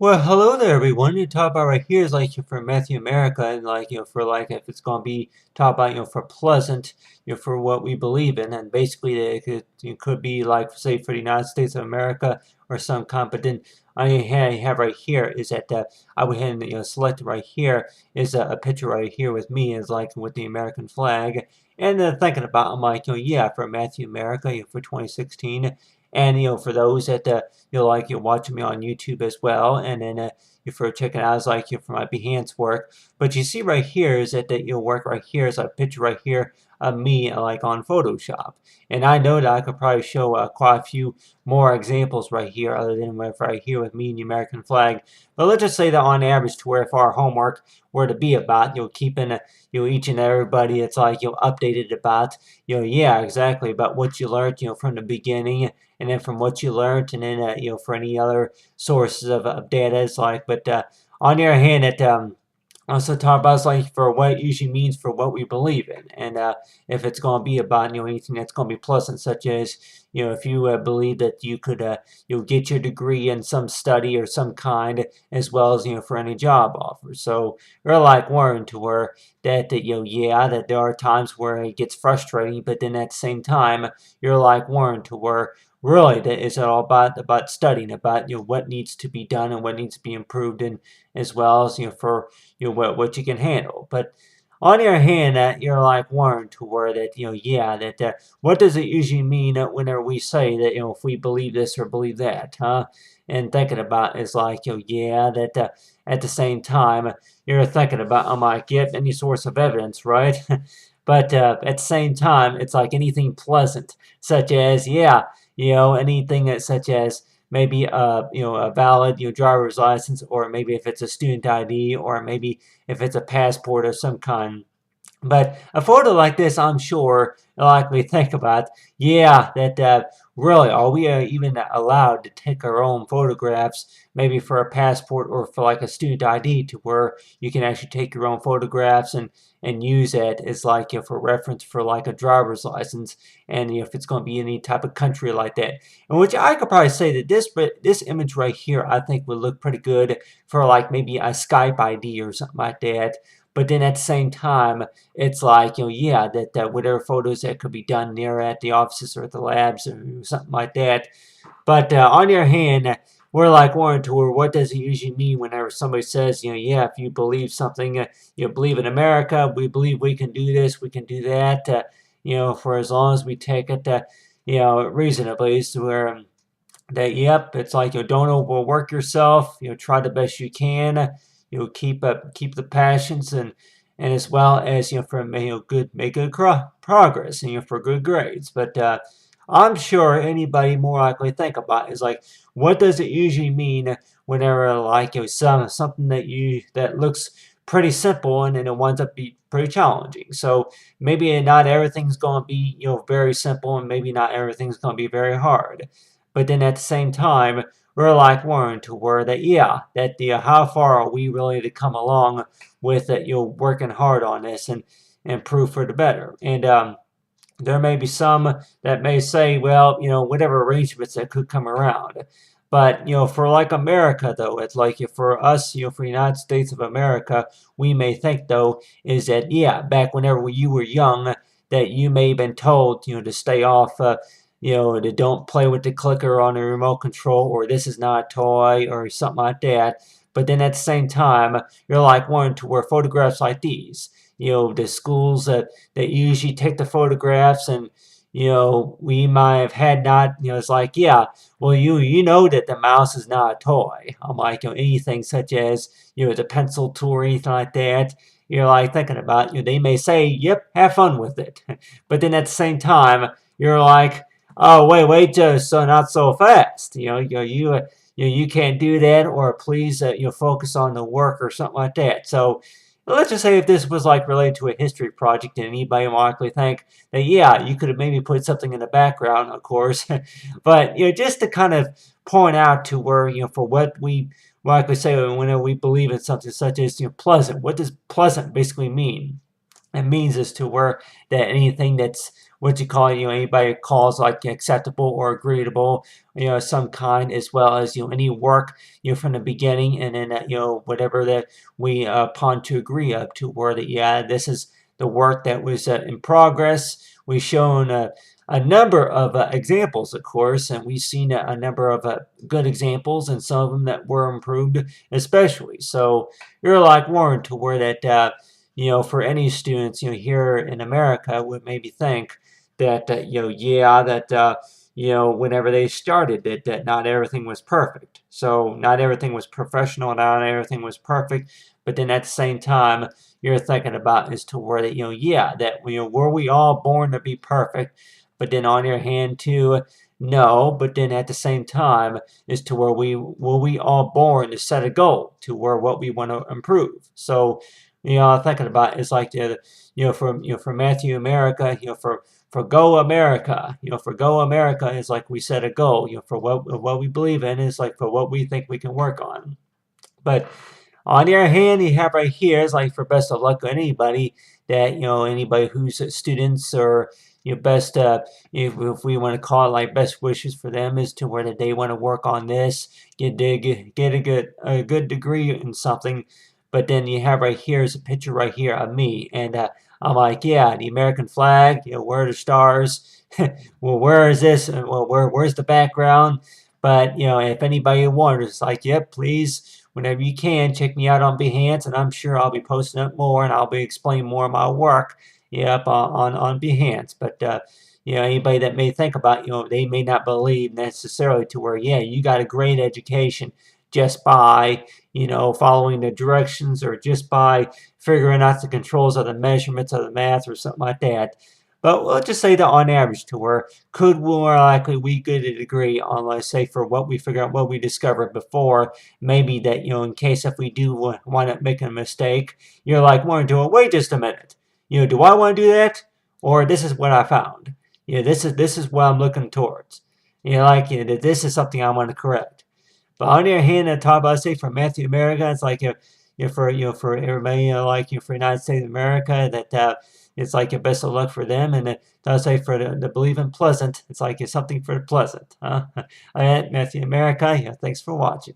Well, hello there, everyone. You talk about right here is like for Matthew America, and for like if it's gonna be talk about for pleasant, for what we believe in, and basically it could be like say for the United States of America or some kind. But then I have right here is that I went ahead and selected right here is a picture right here with me is like with the American flag, and then thinking about I'm like yeah for Matthew America for 2016. And for those that like you're watching me on YouTube as well, and then for checking out is like for my Behance work. But you see right here is that your work right here is a picture right here of me like on Photoshop, and I know that I could probably show quite a few more examples right here other than right here with me and the American flag. But let's just say that on average, to where if our homework were to be about keeping each and everybody it's like updated about yeah exactly about what you learned from the beginning, and then from what you learned, and then for any other sources of data is like. But on the other hand, it also talk about is like for what it usually means for what we believe in, and if it's going to be about anything that's going to be pleasant, such as if you believe that you could you'll get your degree in some study or some kind, as well as for any job offers. So we're like learn to where that yeah that there are times where it gets frustrating, but then at the same time you're like learn to where really that is all about studying about what needs to be done and what needs to be improved, and as well as for what you can handle. But on the other hand, that you're like learn to where that yeah that what does it usually mean whenever we say that if we believe this or believe that, huh? And thinking about is like yeah that at the same time you're thinking about I might get any source of evidence, right? But at the same time, it's like anything pleasant, such as yeah anything that such as maybe a valid driver's license, or maybe if it's a student ID, or maybe if it's a passport of some kind. But a photo like this, I'm sure, like we think about, yeah, that really, are we even allowed to take our own photographs, maybe for a passport or for like a student ID, to where you can actually take your own photographs and use it as like for reference for like a driver's license, and if it's going to be any type of country like that. And which I could probably say that this image right here, I think would look pretty good for like maybe a Skype ID or something like that. But then at the same time, it's like yeah that whatever photos that could be done near at the offices or at the labs or something like that. But on the other hand, we're like Warren Tour, what does it usually mean whenever somebody says yeah if you believe something, you believe in America, we believe we can do this, we can do that, for as long as we take it reasonably, to where that yep it's like don't overwork yourself, try the best you can, keep the passions, and as well as for make good progress, and for good grades. But I'm sure anybody more likely think about is like what does it usually mean whenever like something that looks pretty simple and then it winds up be pretty challenging. So maybe not everything's going to be very simple, and maybe not everything's going to be very hard. But then at the same time, we're like learn to where that yeah that the how far are we really to come along with that working hard on this and improve for the better. And there may be some that may say, well, whatever arrangements that could come around. But, for like America, though, it's like for us, for the United States of America, we may think, though, is that, yeah, back whenever you were young, that you may have been told, to stay off, to don't play with the clicker on the remote control, or this is not a toy, or something like that. But then at the same time, you're like wanting to wear photographs like these. The schools that usually take the photographs, and we might have had not it's like yeah well you know that the mouse is not a toy. I'm like anything such as the pencil tool or anything like that, you're like thinking about they may say yep have fun with it. But then at the same time you're like oh wait just so not so fast, you can't do that, or please focus on the work or something like that. So let's just say if this was like related to a history project, and anybody might likely think that yeah you could have maybe put something in the background, of course. But just to kind of point out to where for what we likely say whenever we believe in something such as pleasant, what does pleasant basically mean? it means is to where that anything that's what you call, anybody calls like acceptable or agreeable, some kind, as well as, any work, from the beginning, and then, whatever that we upon to agree up to where that, yeah, this is the work that was in progress. We've shown a number of examples, of course, and we've seen a number of good examples, and some of them that were improved, especially. So you're like Warren to where that, for any students, here in America would maybe think that, yeah, that, whenever they started, that not everything was perfect. So not everything was professional, not everything was perfect. But then at the same time, you're thinking about as to where that, yeah, that, were we all born to be perfect? But then on your hand too, no. But then at the same time, is to where were we all born to set a goal to where what we want to improve. So, thinking about it's like for Matthew America, for Go America, for Go America is like we set a goal, for what we believe in is like for what we think we can work on. But on the other hand, you have right here is like for best of luck to anybody that, anybody who's students or best, if we want to call it like best wishes for them is to where that they want to work on this, get a good degree in something. But then you have right here is a picture right here of me, and I'm like, yeah, the American flag, where are the stars? Well, where is this? Well, where's the background? But if anybody wonders, it's like, yep, please, whenever you can, check me out on Behance, and I'm sure I'll be posting up more, and I'll be explaining more of my work, yep, on Behance. But anybody that may think about, they may not believe necessarily to where, yeah, you got a great education just by, following the directions or just by figuring out the controls of the measurements of the math or something like that. But we'll just say that on average to where could more likely we get a degree on, let's say, for what we figure out, what we discovered before, maybe that, in case if we do wind up making a mistake, you're like, want to do it, wait just a minute. Do I want to do that? Or this is what I found. This is what I'm looking towards. That this is something I want to correct. But on the other hand, I talk about, say, for Matthew America, it's like, for everybody, for United States of America, that it's like a best of luck for them. And I'll say for the believe in pleasant, it's like it's something for the pleasant. Huh? All right, Matthew America, thanks for watching.